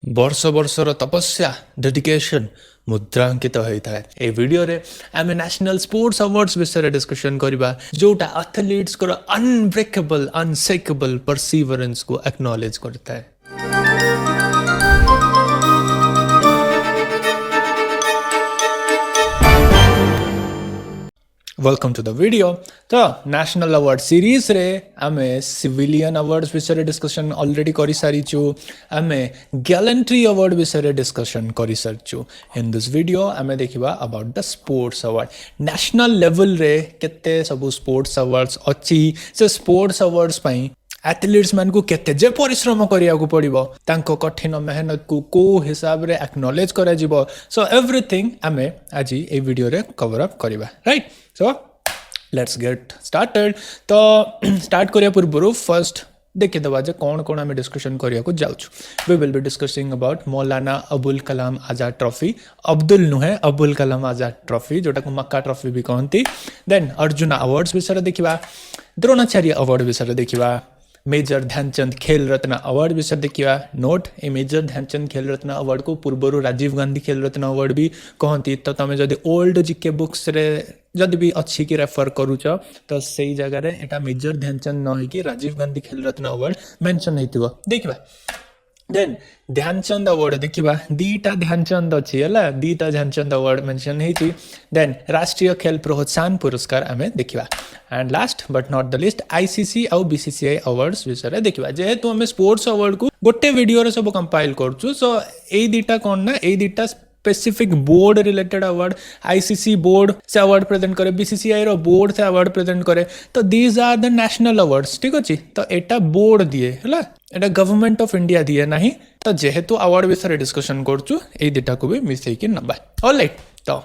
वर्ष वर्षर तपस्या डेडिकेशन मुद्रांकित होता है ए वीडियो रे आम नेशनल स्पोर्ट्स अवार्ड्स विषय डिस्कशन करबा जोटा एथलीट्स को अनब्रेकेबल अनसेकेबल परसिवरेंस को एक्नॉलेज करता है। Welcome to the video. तो नेशनल अवार्ड सीरीज रे आमे सिविलियन अवार्ड्स विषय डिस्कशन ऑलरेडी करि सारिछु। आमे गैलेंट्री अवार्ड विषय डिस्कशन करि सारिछु। इन दिस वीडियो आमे देखिबा about the sports award. National level रे केते सब स्पोर्ट्स अवार्ड्स अछि से स्पोर्ट्स अवार्ड्स पई एथलीट्स मान को केते जे परिश्रम करिया को पड़िबो तांको कठिन मेहनत को हिसाब रे एक्नॉलेज करा जिवो। सो एवरीथिंग आमे आज ए वीडियो रे कवर अप करिबा, right. So let's get started. तो स्टार्ट करिया पूर्व फर्स्ट देखि दबा जे कौन कौन आमे डिस्कशन करिया को जाउछु। We will be discussing about Maulana Abul Kalam Azad trophy, Abdul नुहे अबुल कलाम आजाद ट्रॉफी जोटा को मक्का ट्रॉफी भी कहती। देन अर्जुन अवार्ड्स विषय देखिबा, द्रोणाचार्य अवार्ड विषय देखिबा, मेजर ध्यानचंद खेल रत्न अवार्ड विषय देखिए। नोट ए मेजर ध्यानचंद खेल रत्न अवार्ड को पूर्वर राजीव गांधी खेल रत्न अवार्ड भी कहती। तो तुम जब ओल्ड जीके बुक्स रे जदि भी अच्छी कि रेफर करूच तो सही जगह रे एटा मेजर ध्यानचंद न कि राजीव गांधी खेल रत्न अवार्ड मेंशन होइतिबो देखिबा। देन ध्यानचंद अवार्ड देखिबा, दीटा ध्यानचंद अच्छी है, दीटा ध्यानचंद अवार्ड मेंशन होइछि। देन राष्ट्रीय खेल प्रोत्साहन पुरस्कार आमे देखिबा। And last but not the list ICC आउ बीसीसीआई अवार्ड्स विषय देखिबा। जेहेतु आमे स्पोर्ट्स अवार्ड को गोटे वीडियो रे सब कंपाइल करछु, सो ए दीटा कोन ना ए दीटा specific board related award, ICC board से अवार्ड प्रेजेंट करे, बीसीसीआई रो बोर्ड से अवार्ड प्रेजेंट करे। तो these are the national awards, ठीक अछि। तो एटा बोर्ड दिए हला, एटा गवर्नमेंट ऑफ इंडिया दिए नाही। तो जेहेतु अवार्ड विषय डिस्कशन करछु ए दीटा को भी मिसई कि नबा। ऑलराइट, तो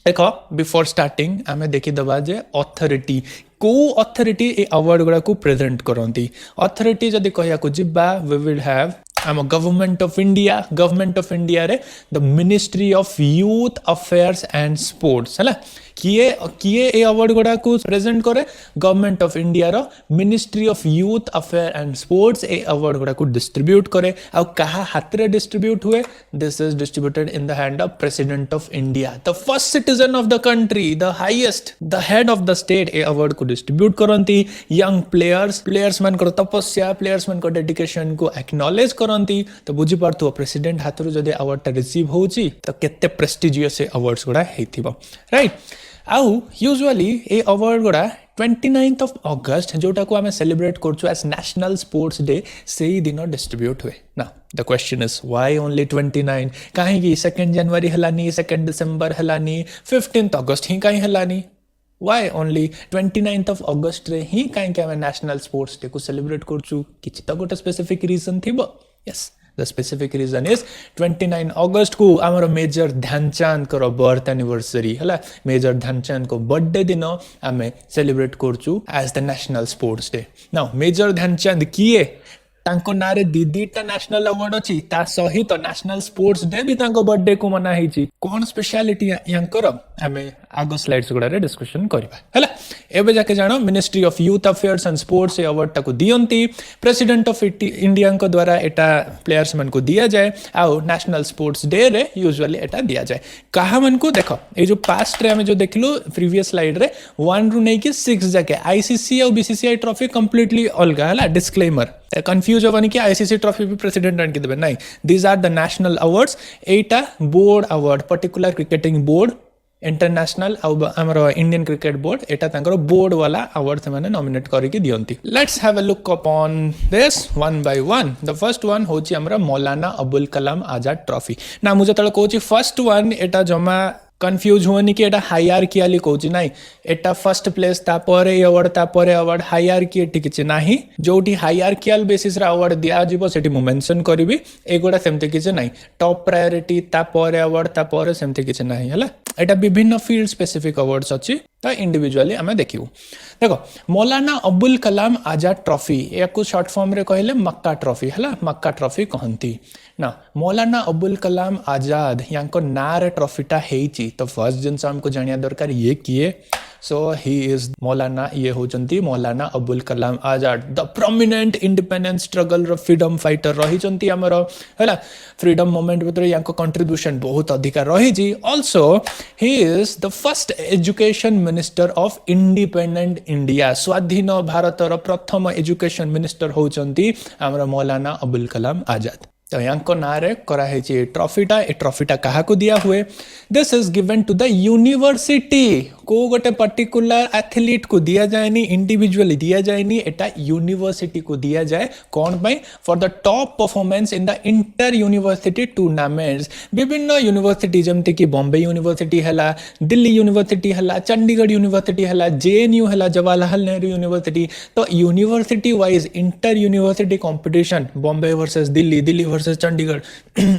देखो बिफोर स्टार्टिंग आमे देखि दबा जे अथॉरिटी को अथॉरिटी ए अवार्ड गुडा को प्रेजेंट करंती। अथॉरिटी जदि कहया को जिबा वी विल हैव आम गवर्नमेंट ऑफ इंडिया रे the ministry of youth affairs and sports हला। किए ए अवार्ड गुडा को प्रेजेंट करे, गवर्नमेंट ऑफ इंडिया रो ministry of youth affair and sports ए अवार्ड गुडा को डिस्ट्रीब्यूट करे। आ कहा हाथ रे डिस्ट्रीब्यूट हुए, this is distributed in the hand of president of India, the first citizen of the country, the highest, the head of the state A award को डिस्ट्रीब्यूट करंती। यंग प्लेयर्स मान को तपस्या, प्लेयर्स मान को डेडिकेशन को acknowledge करंती। तो बुझी पारथु president हाथरू जदि अवार्ड टा रिसीव होउची तो केते प्रेस्टिजियस ए अवार्ड्स गुडा हेतिबो, राइट। आउ यूजुअली ए अवार्ड गुडा 29th of August जोटा को आमे सेलिब्रेट करछु एज नेशनल स्पोर्ट्स डे से ही दिन डिस्ट्रीब्यूट हुए ना। The question is why only 29? काहे कि 2 जनवरी हलानी, 2 डिसेंबर हलानी, 15th August ही काहे हलानी? Why only 29th of August रे ही काहे कि आमे नेशनल स्पोर्ट्स डे को सेलिब्रेट करछु? किछि त गोटे स्पेसिफिक रीजन थिबो। Yes, the specific reason is 29 August को आमर मेजर ध्यानचंद को बर्थ एनिवर्सरी हला। मेजर ध्यानचंद को बर्थडे दिन आमे सेलिब्रेट करछु as the national sports day. Now major Dhyanchand किए तांको नारे दीदीटा नेशनल अवार्ड अछि, ता सहित नेशनल स्पोर्ट्स डे भी तांको बर्थडे को मना हिची। कोन स्पेशलिटी यांकर आमे आगो स्लाइड्स गुडा रे डिस्कशन करबा हला। एबे जाके जानो ministry of youth affairs and sports ए अवार्ड टाको दियंती। प्रेसिडेंट ऑफ इंडिया को द्वारा एटा प्लेयर्स मन को दिया जाए। आउ नेशनल स्पोर्ट्स डे रे यूजुअली एटा दिया जाए कहा मन को। देखो ए जो पास्ट रे हमें जो देखलु प्रीवियस स्लाइड रे 1 रु नै कि 6 जाके आईसीसी और बीसीसीआई ट्रॉफी कंप्लीटली अलगा हला। डिस्क्लेमर कंफ्यूज होबनी कि आईसीसी ट्रॉफी भी प्रेसिडेंट आन के देबे नहीं। These are the national awards. एटा board award, particular cricketing board, international आमर इंडियन क्रिकेट बोर्ड, एटा तांकर बोर्ड वाला अवार्ड से माने नॉमिनेट करके दियंती। Let's have a look upon this one by one. The first one होची हमरा मौलाना अबुल कलाम आजाद ट्रॉफी ना। मुझे तळ कहूची फर्स्ट वन एटा जमा कन्फ्यूज होनी कि एटा हायरार्कियाली कहूची नाही। एटा फर्स्ट प्लेस तापरे अवार्ड हायरार्की एटी किछि नाही। जोटी हायरार्कियल बेसिस रे अवार्ड दिया जिवो सेठी मु मेंशन करबी। एगोडा सेमते किछि नाही। टॉप प्रायोरिटी तापरे अवार्ड तापरे सेमते किछि नाही हला। एटा विभिन्न फील्ड स्पेसिफिक अवार्ड्स अछि, तो इंडिविजुअली आमे देखिबु। देखो मौलाना Abul Kalam Azad trophy याकू short form रे कहले मक्का ट्रॉफी हला। मक्का ट्रॉफी कहंती ना। मौलाना अबुल कलाम आजाद यांको नारे ट्रॉफीटा हेची। तो फर्स्ट जिनस हमको जानिया दरकार ये किए। सो ही इज मौलाना ये होचंती Maulana Abul Kalam Azad the prominent independence struggle रो फ्रीडम फाइटर रही आमर है फ्रीडम मूवमेंट भीतर या कंट्रीब्यूशन बहुत अधिका रही also he is the first education minister of independent India स्वाधीन भारतर प्रथम एजुकेशन मिनिस्टर होचंती आमर मौलाना अबुल कलाम आजाद तो यांको नारे कराई ट्रॉफीटा ए ट्रॉफीटा क्या दिया हुए this is given to the university को गोटे पर्टिकुलर एथलीट को दिया जाएनी इंडिविजुअली दिया जाएनी एटा यूनिवर्सिटी को दिया जाए कौन पाई for the top performance in the inter university tournaments विभिन्न यूनिवर्सिटी जमती कि बॉम्बे यूनिवर्सिटी है दिल्ली यूनिवर्सिटी है चंडीगढ़ यूनिवर्सिटी है JNU है जवाहरलाल नेहरू यूनिवर्सिटी तो university wise inter university competition Bombay versus Delhi Delhi versus Chandigarh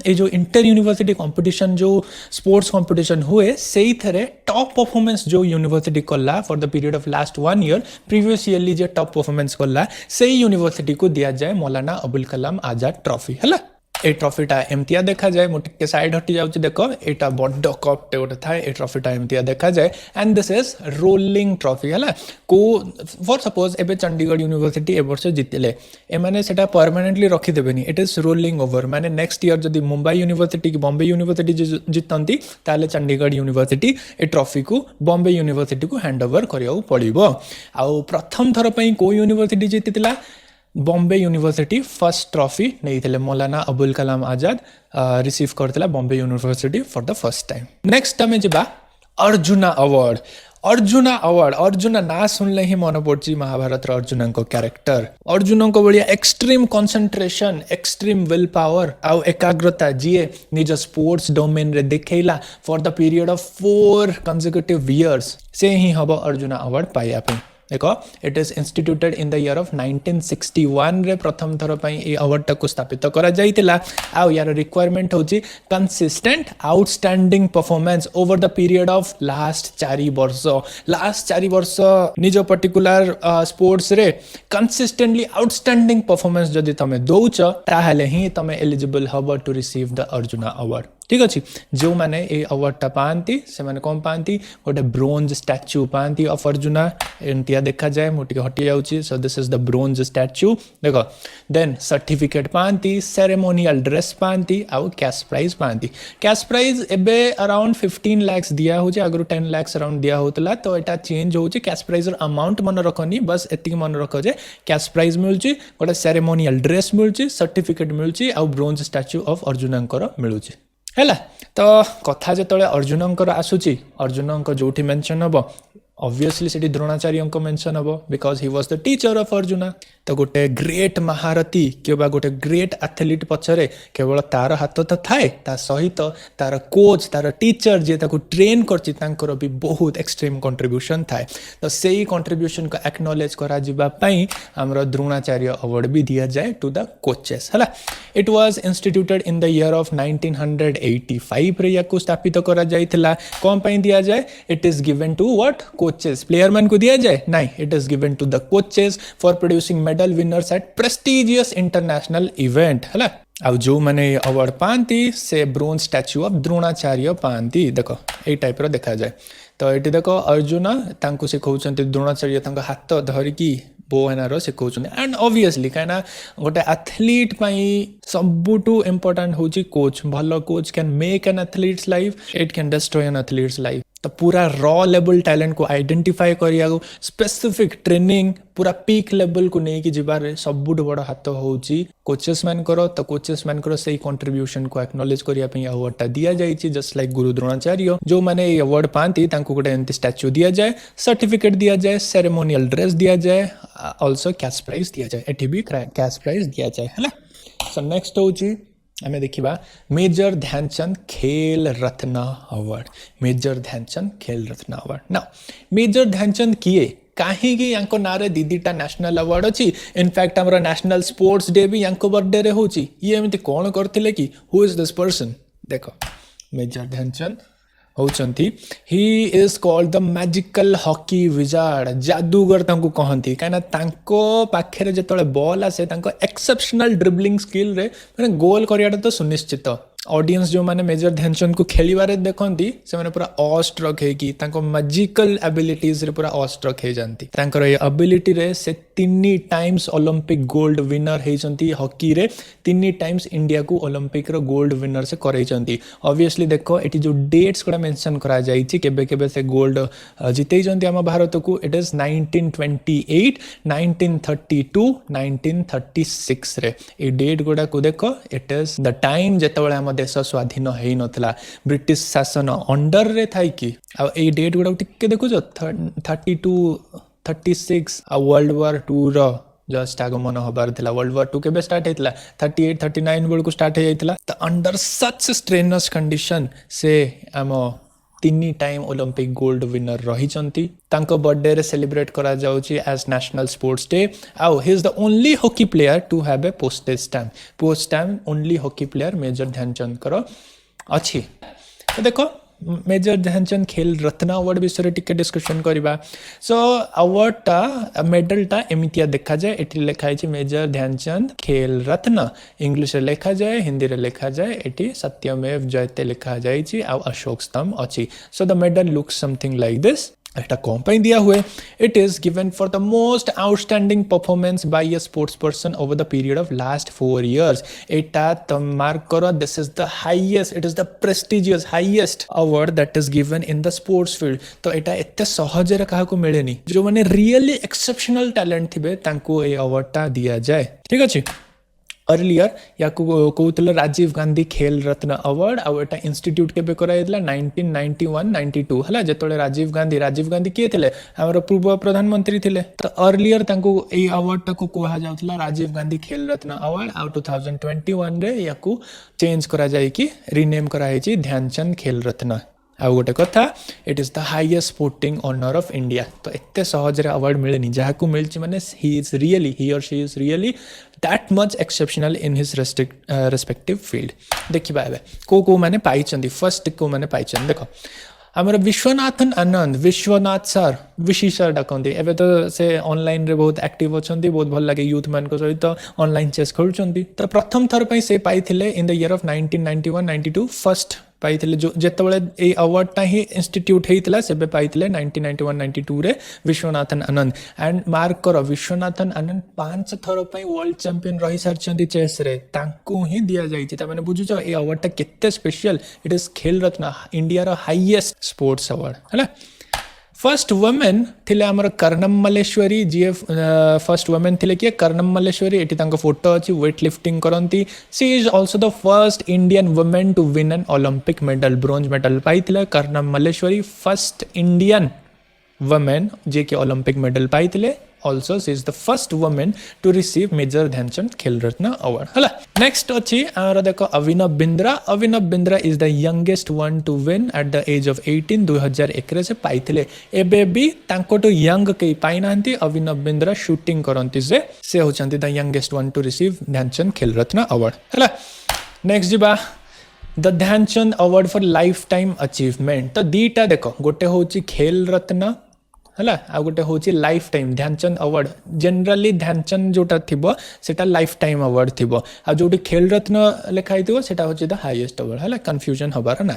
ये जो इंटर यूनिवर्सिटी कंपटीशन जो स्पोर्ट्स कंपटीशन हुए से टॉप परफॉर्मेंस जो यूनिवर्सिटी कला for the period of last 1 year previous yearly जो टॉप परफॉर्मेंस कला से यूनिवर्सिटी को दिया जाए मौलाना अबुल कलाम आजाद ट्रॉफी है ए ट्रॉफीटा एमतिया देखा जाए मुझे साइड हटी जाऊँ देख यहाँ बड़ कपटे गोटे थाए ए ट्रॉफीटा एमतिया देखा जाए and this is rolling trophy है को फॉर सपोज एबे चंडीगढ़ यूनिवर्सिटी ए वर्ष जीतिले एमाने सेटा परमानेंटली रखिदेवेनि इट इज रोलिंग ओवर माने नेक्स्ट ईयर जदि मुंबई यूनिवर्सिटी की बॉम्बे यूनिवर्सिटी जीतती ताले चंडीगढ़ यूनिवर्सिटी ए ट्रॉफी को बॉम्बे यूनिवर्सिटी को हैंड ओवर करिया पड़िबो आउ प्रथम थर पई को यूनिवर्सिटी जीतिला बॉम्बे यूनिवर्सिटी फर्स्ट ट्रॉफी नहीं मौलाना अबुल कलाम आजाद रिसीव करथिला Bombay university for the first time next आम जा अर्जुना अवार्ड अर्जुन ना सुनले ही मन पड़ी महाभारत अर्जुन को क्यारेक्टर अर्जुन को भाया extreme concentration extreme will power आउ एकाग्रता जी निज स्पोर्ट्स डोमेन रे देखैला for the period of 4 consecutive years से ही हम अर्जुन अवार्ड पाइया देखो it is instituted in the year of 1961 रे प्रथम थर पई ए अवार्ड को स्थापित करा जाइतिला आ यार रिक्वायरमेंट होची consistent outstanding performance over the period of last 4 वर्ष निज पर्टिकुलर स्पोर्ट्स रे कंसिस्टेंटली आउटस्टैंडिंग परफॉर्मेंस जदि तमे दौच ताहले ही तमे एलिजिबल हब to receive the Arjuna award ठीक अच्छे जो मैंने ये अवार्डटा पाती से मैंने कौन पाती गोटे ब्रोंज स्टैच्यू पाती ऑफ अर्जुना एमतिया देखा जाए मुझे हटि जाऊँगी so this is the bronze statue देखो देन सर्टिफिकेट पाती सेरेमोनियल ड्रेस पाती आउ कैश प्राइज पाती कैश प्राइज एबे अराउंड 15 लाख दिया हो आगु 10 लाख अराउंड दिया होता तो यहाँ चेंज हो कैश प्राइज अमाउंट मन रखनी बस एति मन रख जे कैश प्राइज मिलूँ गोटे सेरेमोनियल ड्रेस मिलूँ सर्टिफिकेट मिलूँ आउ ब्रोंज स्टैच्यू ऑफ अर्जुनकर मिलूँ है तो कथा जो अर्जुनकर आसूची अर्जुन जो मेंशन हम ऑब्वियसली से द्रोणाचार्य मेंशन हम because he was the teacher of arjuna तो गोटे ग्रेट महारथी कि गोटे ग्रेट एथलीट पछरे केवल तार हाथ तो थाए ता सहित तार कोच तार टीचर जे ताको ट्रेन करछि तांकर भी बहुत एक्सट्रीम कंट्रीब्यूशन थाए तो सेही कंट्रीब्यूशन को एक्नॉलेज करा जिबा पई हमरो द्रोणाचार्य अवार्ड भी दिया जाए टू द कोचेस हला it was instituted in the year of 1985 रे याको स्थापित करा जाइथिला कोन पई दिया जाए it is given to what coaches player man को दिया जाए नहीं it is given to the coaches for producing medal winners at prestigious international event है आउ जो मैंने अवार्ड पाती से ब्रोंज स्टैच्यू ऑफ द्रोणाचार्य पाती देखो ये टाइप रो देखा जाए तो ये देखो अर्जुन तांको सिखाउछन्ति द्रोणाचार्य तांको हाथ धरिकी बो एनार सिखाउछन्ति एंड ऑब्वियसली कहीं गोटे एथलीट सबुठू इम्पोर्टाट हूँ कोच भल coach can make an athletes life it can destroy N athletes life तो पूरा रॉ लेवल टैलेंट को आइडेंटिफाई करिया स्पेसिफिक ट्रेनिंग पूरा पीक लेवल को लेकिन जीवार सबुठ बड़ हाथ हूँ कोचेस मैन तो कोचेस मैन से कंट्रीब्यूशन को एक्नॉलेज करने अवार्डटा दि जाए जस्ट लाइक गुरु द्रोणाचार्य जो मैंने ये अवार्ड पाती गोटे एमती स्टैच्यू दि जाए सर्टिफिकेट दि जाए सेरेमोनियल ड्रेस दि जाए ऑल्सो कैश प्राइज दि जाए एटी भी कैश प्राइज दि जाए है सो नेक्स्ट हूँ आम देखा major Dhyanchand Khel Ratna award major Dhyanchand Khel Ratna award ना मेजर ध्यानचंद किए कहीं ना दीदीटा नेशनल अवार्ड अच्छी इनफैक्ट आम नेशनल स्पोर्ट्स डे भी बर्थडे रे होची ये एमती कौन करते कि हु इज दिस पर्सन देखो मेजर ध्यानचंद होचंती he is called the magical hockey wizard जादूगर तांको कहंती काना तांको पाखरे जेतले बॉल आसे तांको एक्सेप्शनल ड्रिबलिंग स्किल रे माने गोल करियाटा तो सुनिश्चित ऑडियंस जो माने मेजर ध्यानचंद को खेलिबारे देखंती से माने पूरा ऑ स्ट्रक है कि तांको मैजिकल एबिलिटीज रे पूरा ऑ स्ट्रक हे जानती तांकर ए एबिलिटी रे से 3 टाइम्स ओलंपिक गोल्ड विनर हेचंती हॉकी रे 3 टाइम्स इंडिया को ओलंपिक रो गोल्ड विनर से करैचंती ऑब्वियसली देखो एटी जो डेट्स कोडा मेंशन करा जाई छि केबे केबे से गोल्ड जितै जंती हम भारत को इट इज 1928 1932 1936 रे ए डेट गोडा को देखो इट इज द टाइम जेतबेले हम देश स्वाधीन हेई नथला ब्रिटिश शासन अंडर रे थाई कि आ ए डेट गोडा टिके देखो जो 32 36 आ वर्ल्ड वार 2 रो जस्ट आगमन हबार थिला वर्ल्ड वार 2 केबे स्टार्ट हेतला 38 39 बेल को स्टार्ट हे जाइतला त अंडर सच स्ट्रेनस कंडीशन से हम 3 टाइम ओलंपिक गोल्ड विनर रहिचंती तांको बर्थडे रे सेलिब्रेट करा जाउची एज नेशनल स्पोर्ट्स डे आउ he is the only hockey player to have a postage stamp only hockey player major Dhyan Chand करो अछि तो देखो मेजर ध्यानचंद खेल रत्न अवार्ड विषय टिके डिस्कशन करबा सो अवार्ड टा मेडल टा एमितिया देखा जाए एटी लिखा है मेजर ध्यानचंद खेल रत्न इंग्लिश रे लिखा जाए हिंदी रे लिखा जाए एटी सत्यमेव जयते लिखा जाए आ अशोक स्तंभ अछि so the medal looks something like this एटा कौन पे दिया हुए it is given for the most outstanding performance by a sports person over the period of last 4 years एटा तुम मार्क करो this is the highest it is the prestigious highest award that is given in the sports field तो एटा एते सहज रे काहा को मिलेनी जो माने रियली एक्सेप्शनल टैलेंट थिबे तांको ए अवार्ड ता दिया जाए ठीक अछि अर्लियर या कहूल राजीव गांधी खेल रत्न अवार्ड आउ एटा इंस्टीट्यूट के कराइला 1991-92 है जो राजीव गांधी किए थे आम पूर्व प्रधानमंत्री थे तो अर्लियर ये अवार्ड टाक कह जाऊला राजीव गांधी खेल रत्न अवार्ड आउ 2021 रे या चेंज करा जाए कि रिनेम कराई ध्यानचंद खेल रत्न आउ गोटे कथा it is the highest sporting honour of India तो एते सहज रे अवार्ड मिलेनी जहाँ को मिलची माने ही और she is really that much exceptional in his respective field देखिबा एबे को माने पाइचंदी फर्स्ट को माने पाइचंदी देखो आमर विश्वनाथन आनंद विश्वनाथ सर विशी सर डाकती एवं तो से ऑनलाइन रे बहुत एक्टिव अच्छी बहुत भल लगे यूथ मान सहित ऑनलाइन चेस खेलुंट तो प्रथम थर पर से पाई in the year of 1991-92 first पाई जो जितेबाला ये अवार्डटा ही इंस्टीट्यूट होता से पाई 1991-92 रे विश्वनाथन आनंद एंड मार्क कर विश्वनाथन आनंद 5 थर पर वर्ल्ड चैंपियन रही सारी चेस रे तांको ही दिया जाए बुझुच ये अवार्डटा केते special it is Khel Ratna India रो हाईएस्ट स्पोर्ट्स अवार्ड है फर्स्ट वुमेन थिले आमर कर्णम मल्लेश्वरी जी फर्स्ट वुमेन थिले किए कर्णम मल्लेश्वरी एटी तांको फोटो अच्छी वेट लिफ्टिंग करती she is also the first Indian women to win an olympic medal bronze medal पाई Karnam Malleswari first Indian women जे कि ओलंपिक मेडल पाई also she is the first woman to receive Major Dhyanchand Khel Ratna award hala next अछि आरो देखो Abhinav Bindra is the youngest one to win at the age of 18 2001 से पाइथिले एबे भी तांको तो यंग के पाइ नांती अभिनव बिंद्रा शूटिंग करंती से होचंती the youngest one to receive Dhyanchand Khel Ratna award हला नेक्स्ट जिबा the Dhyanchand award for life time achievement तो दीटा देखो गोटे होची खेल रत्न है आ गोटे हूँ lifetime Dhyan Chand award generally Dhyan Chand जोटा थी सेटा लाइफ टाइम अवार्ड थी आ जो खेल रत्न लिखाई थी सेटा हूँ द हाईएस्ट अवार्ड है कन्फ्यूजन हबार ना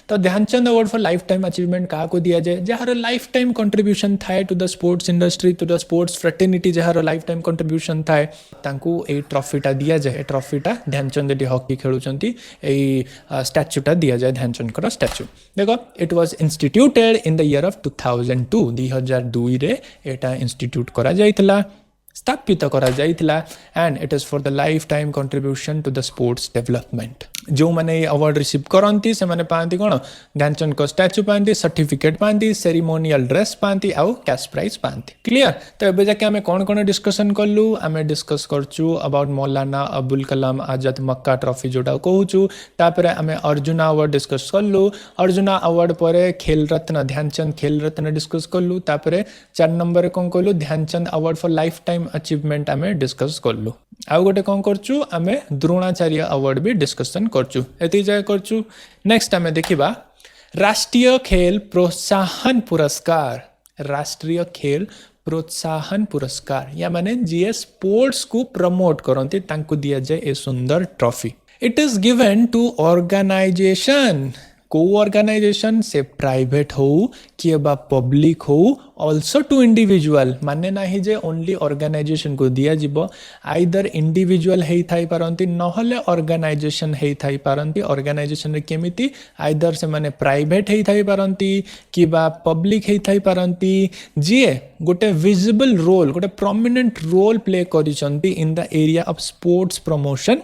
तो Dhyan Chand award for life time achievement क्या दि जाए जार लाइफ टाइम कंट्रीब्यूशन थाए to the sports industry to the sports fraternity जार लाइफ टाइम कंट्रीब्यूशन थाए ये ट्रॉफीटा दि जाए ट्रॉफीटा ध्यानचंद ये हॉकी खेलुंट स्टैच्यूटा दि जाए ध्यानचंद स्टैच्यू देखो it was instituted in the year of 2002 2002 रे एटा इंस्टीट्यूट करा जाइतला स्थापित करा जाइतला and it is for the life time contribution to the sports development जो मैंने अवार्ड रिसीव करती से मैंने पाती कौन ध्यानचंद को स्टैच्यू पाती सर्टिफिकेट पाती सेरिमोनियल ड्रेस पाती आउ कैश प्राइज पाती क्लियर तो ये जाके आम कौन कौन डिस्कसन कलु आम discuss करचु about Maulana Abul Kalam Azad Mecca trophy जोटा कहूँ तापर आम अर्जुना अवार्ड डिस्कस कलु अर्जुना अवार्ड पर खेल रत्न ध्यानचंद खेल रत्न डिस्कस कलु तापर 4 नंबर कौन कहलु Dhyan Chand award for life time achievement आम डिस्कस कलु आउ गोटे कौन करचु आम द्रोणाचार्य अवार्ड भी डिस्कसन करचु एति जाय करचु नेक्स्ट आम देखिबा राष्ट्रीय खेल प्रोत्साहन पुरस्कार या माने जी स्पोर्ट्स को प्रमोट करती तांको दिया जाए ए सुंदर trophy it is given to organization को ऑर्गेनाइजेशन से प्राइवेट हो कि बा पब्लिक हो ऑल्सो टू इंडिविजुअल माने नाही जे ओनली ऑर्गेनाइजेशन को दिया जिवो आइदर इंडिविजुअल हेई थाई पारंती नहले ऑर्गेनाइजेशन हेई थाई पारंती ऑर्गेनाइजेशन रे केमिति आइदर से माने प्राइवेट हेई थाई पारंती कि बा पब्लिक हेई थाई पारंती जिए गोटे विजिबल रोल गोटे प्रोमिनेंट रोल प्ले करिसंती in the area of sports promotion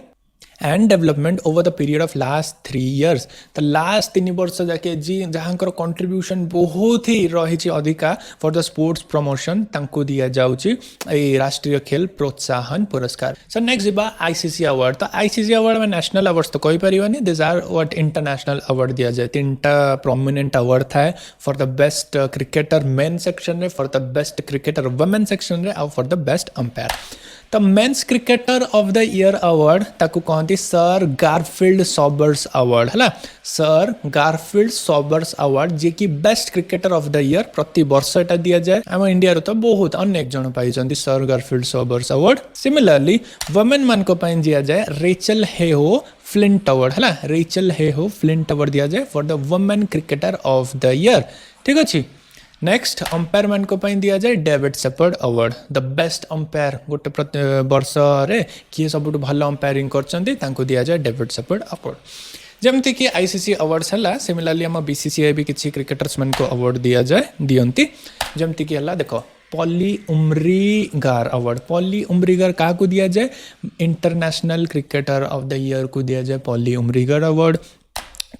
and development over the period of last 3 years तो लास्ट 3 वर्ष जाके जी जहाँकर कंट्रीब्यूशन बहुत ही रही अधिका फॉर द स्पोर्ट्स प्रमोशन तांको दिया जाउची ए राष्ट्रीय खेल प्रोत्साहन पुरस्कार सो नेक्स्ट जीवा आईसीसी अवार्ड तो आईसीसी अवार्ड में नेशनल अवार्ड्स तो कहि परिवानी this are what international award दिया जाए तीनटा प्रोमिनेंट अवार्ड थाए for the best cricketer men section रे for the best cricketer women section रे और फॉर द बेस्ट अंपायर तो men's cricketer of the year award ताकू कहती सर गारफील्ड सॉबर्स अवार्ड है सर गारफील्ड सॉबर्स अवार्ड जी की best cricketer of the year प्रति वर्ष एटा दिया जाए आम इंडिया तो बहुत अनेक जन पाई sir Garfield Sobers award similarly women मान को दिया जाए रेचल हेहो फ्लिंट अवार्ड है रेचल हेहो फ्लिंट अवार्ड दिया जाए for the women cricketer of the year ठीक अच्छे नेक्स्ट अंपायर मान को दिया जाए David Shepherd award the best umpire गोटे वर्ष रे किए सब भल अंपायरिंग कर दिया जाए डेविड शेपर्ड अवार्ड जमती कि आईसीसी अवार्ड्स है सिमिलरली आम बीसीसीआई भी किसी क्रिकेटर्स मान को अवार्ड दिया जाए दियंती जमती कि है देख पॉली उम्रीगार अवार्ड पॉली उम्रीगार क्या को दिया जाए international cricketer of the year को दिया जाए पॉली उम्रीगार अवार्ड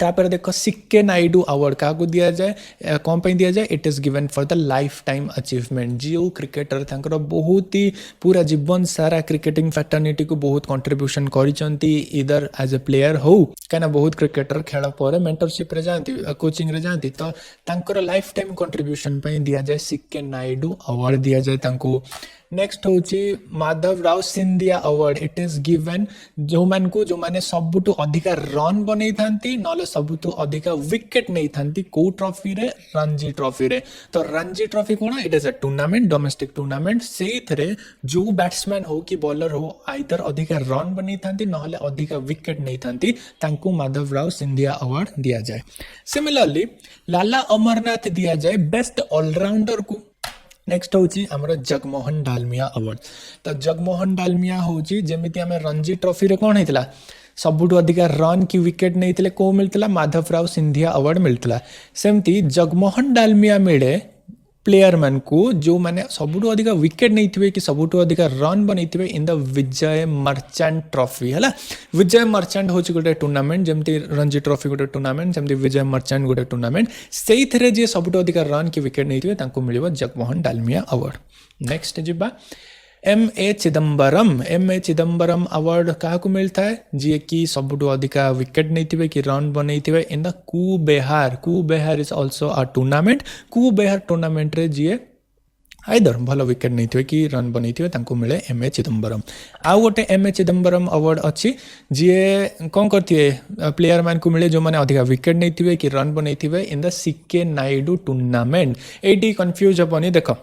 तापर देखो सिक्के नायडू अवार्ड क्या दिया जाए कौन पे दिया जाए it is given for the life time achievement जो क्रिकेटर तांकर बहुत ही पूरा जीवन सारा क्रिकेटिंग फैटर्निटी को बहुत कंट्रीब्यूशन करिसंती इधर एज ए प्लेयर हो कना बहुत क्रिकेटर खेल पर मेंटरशिप रे जाती कोचिंग रे जाती तो तांकर लाइफ टाइम कंट्रीब्यूशन पे दिया जाए सिक्के नायडू अवार्ड दिया जाए तांको नेक्स्ट होची Madhav Rao Scindia award it is given जो माने सबुठु अधिका रन बनै थांती नले सबुठु अधिका विकेट नै थांती को ट्रॉफी रे रणजी ट्रॉफी रे तो रणजी ट्रॉफी कोन it is a tournament domestic tournament सेइथरे जो बैट्समैन हो कि बॉलर हो आइदर अधिका रन बनै थांती नले अधिका विकेट नै थांती तांको माधव राव सिंधिया अवार्ड दिया जाए सिमिलरली लाला अमरनाथ दिया जाए बेस्ट ऑलराउंडर को नेक्स्ट होची हमर जगमोहन डालमिया अवार्ड तो जगमोहन डालमिया होची जेमिति हमें रणजी ट्रॉफी रे कोन हेतला सबुठु अधिका रन की विकेट नहीं को मिलता माधव राव सिंधिया अवार्ड मिलता सेमती जगमोहन डालमिया मिले प्लेयर मान को जो माने सबुठु अधिका विकेट नहीं थे कि सबुठु अधिका रन बनै थे in the Vijay Merchant trophy है विजय मर्चेंट होची गोटे टूर्नामेंट जमती रणजी ट्रॉफी गोटे टूर्नामेंट जमती विजय मर्चेंट गोटे टूर्नामेंट से जी सबुठु अधिका रन की विकेट नहीं थे तांको मिलिबो जगमोहन डालमिया अवार्ड नेक्स्ट जिबा एम ए चिदम्बरम अवार्ड क्या मिलता है जी कि सबुठु अधिका विकेट नहीं थे कि रन बनै थे in the Cooch Behar is also a tournament Cooch Behar tournament रे जी आइदर भल विकेट नहीं थे कि रन बनै थे तांको मिले एम ए चिदम्बरम आउ गोटे एम ए चिदम्बरम अवार्ड अच्छी जी कौन करते प्लेयर मान को मिले जो मैंने अधिका विकेट नहीं थे कि रन बनै थे इन द सिक्के नायडू टूर्नामेंट ये कन्फ्यूज हेनी देख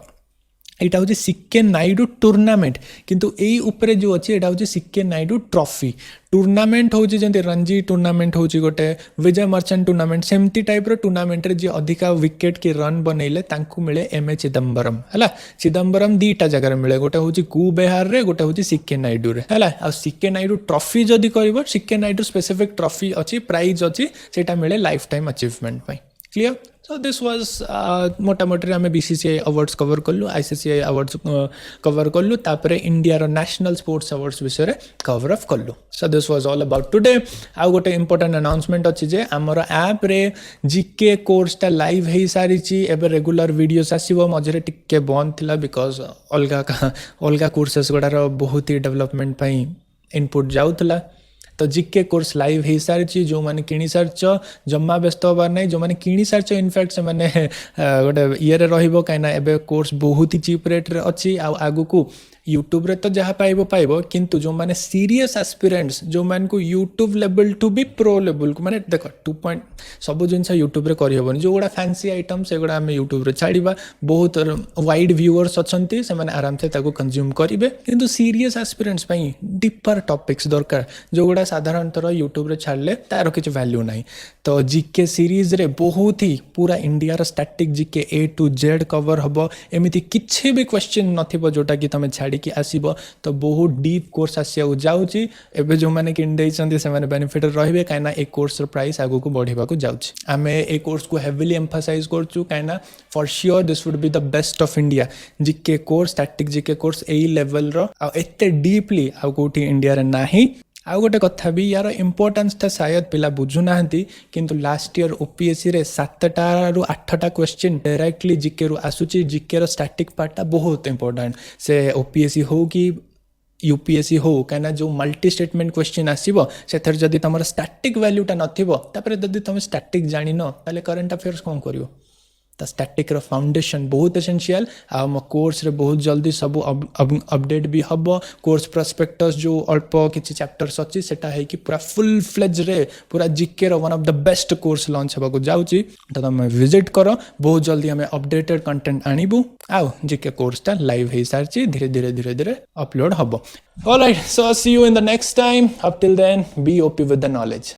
यहाँ हूँ सिक्के नायडू टूर्नामेंट किंतु यही उपरे जो अच्छी यहाँ हूँ सिक्के नायडू ट्रॉफी टूर्नामेंट हूँ जमी रणजी टूर्नामेंट हूँ गोटे विजय मर्चेंट टूर्नामेंट सेमती टाइप टूर्नामेंट रे जी अधिका विकेट की रन बनइले तांको मिले एम ए चिदम्बरम है चिदम्बरम दीटा जगह मिले गोटे हूँ कुबेहार रे गोटे हूँ सिक्के नायडू रे है आ सिक्के नायडू ट्रॉफी जदि कर सिक्के नायडू स्पेसिफिक ट्रॉफी अच्छी प्राइज अच्छी से मिले life time achievement clear so this was मोटामोटी आम बीसीसीआई अवार्ड्स कवर कलु आईसीसीआई अवार्ड्स कवर कलु तापर इंडिया नेशनल स्पोर्ट्स अवार्ड्स विषय कवर अफ कलु so this was all about today आउ गोटे इंपोर्टेंट अनाउंसमेंट अच्छी जे आमर ऐप रे जीके कोर्सटा लाइव हो सारी एबे रेगुलर वीडियोस आसीबो मझरे टिके बंद थिला बिकॉज अलगा कोर्सेस गुडार बहुत ही डेवलपमेंट पई इनपुट जाउथला तो जीके कोर्स लाइव हो सारी जो मैंने किणी सारच जमा व्यस्त हबार ना जो मैंने किणी सारच इनफैक्ट से मैंने गोटे ये कहीं एबे कोर्स बहुत ही चीप रेट रे अच्छी आगु को यूट्यूब रे तो जहाँ पाइबो पाइबो किंतु जो माने सीरियस एस्पिरेंट्स जो मान को YouTube level to be pro level को माने देखो 2 पॉइंट सब जिनस यूट्यूब रे करि हबनी जो गुडा फैंसी आइटम से गुडा हम यूट्यूब रे छाड़ीबा बहुत वाइड व्यूअर्स अछंती से माने आराम से ताको कंज्यूम करिवे किंतु सीरियस एस्पिरेंट्स पई डीपर टॉपिक्स दरकार जो गुडा साधारणतः यूट्यूब रे छाड़ले तार किछ वैल्यू नाही तो जीके सीरीज रे बहुत ही पूरा इंडिया रो static GK A to Z cover हबो एमिति किछि भी क्वेश्चन नथिबो जोटा कि तमे छाड़ी कि आसीबो तो बहुत डीप कोर्स आसिया जाउची एबे जो माने किंडे छंदी से माने बेनिफिट रहबे काइना ए कोर्स रो प्राइस आगु को बढ़िबा को जाउची आमे ए कोर्स को हेवीली एम्फसाइज करचू काइना for sure this would be the best of India GK course static GK course ए लेवल रो आ एते डीपली आ कोठी इंडिया रे नाही आउ गोटे कथा भी यार इम्पोर्टान्सटा शायद पिला बुझु नाहंती किंतु लास्ट ईयर ओपीएससी रे 7टा रु 8टा क्वेश्चन डायरेक्टली जीके रु आसुची जीके रो स्टैटिक पार्टटा बहुत इंपोर्टेंट से ओपीएससी हो कि यूपीएससी हो कहीं जो मल्टी स्टेटमेंट क्वेश्चन आसो से जदि तुम स्टैटिक वैल्यूटा नथिबो तापर जदि तुम स्टैटिक जानिन ताले करंट अफेयर्स कौन करियो तो स्टैटिक रो फाउंडेशन बहुत एसेंशियल आ मो कोर्स रे बहुत जल्दी सब अपडेट भी हबो कोर्स प्रोस्पेक्टस जो अल्प किछि चैप्टर्स अछि सेटा है कि पूरा फुल फ्लेज रे पूरा जीके रो one of the best course launch हबा को जाउची तो तुम विजिट करो बहुत जल्दी हमें अपडेटेड कंटेंट आनिबु आ जीके कोर्सटा लाइव हे सारची धीरे धीरे अपलोड हबो alright so see you in the next time up till then be OP with the knowledge